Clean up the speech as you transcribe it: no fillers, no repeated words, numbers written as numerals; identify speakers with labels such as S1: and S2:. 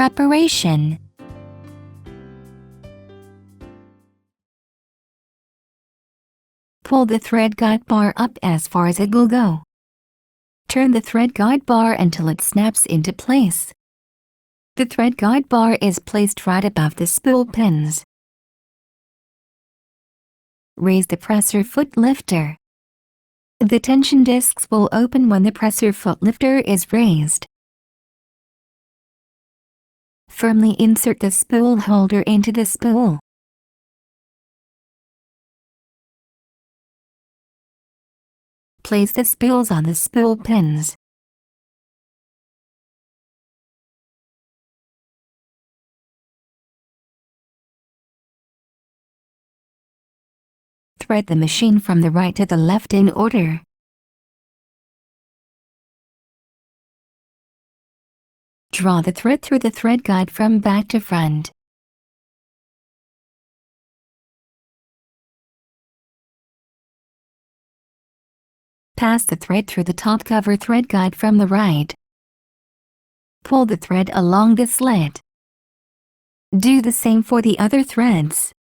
S1: Preparation. Pull the thread guide bar up as far as it will go. Turn the thread guide bar until it snaps into place. The thread guide bar is placed right above the spool pins. Raise the presser foot lifter. The tension discs will open when the presser foot lifter is raised. Firmly insert the spool holder into the spool. Place the spools on the spool pins. Thread the machine from the right to the left in order. Draw the thread through the thread guide from back to front. Pass the thread through the top cover thread guide from the right. Pull the thread along the slit. Do the same for the other threads.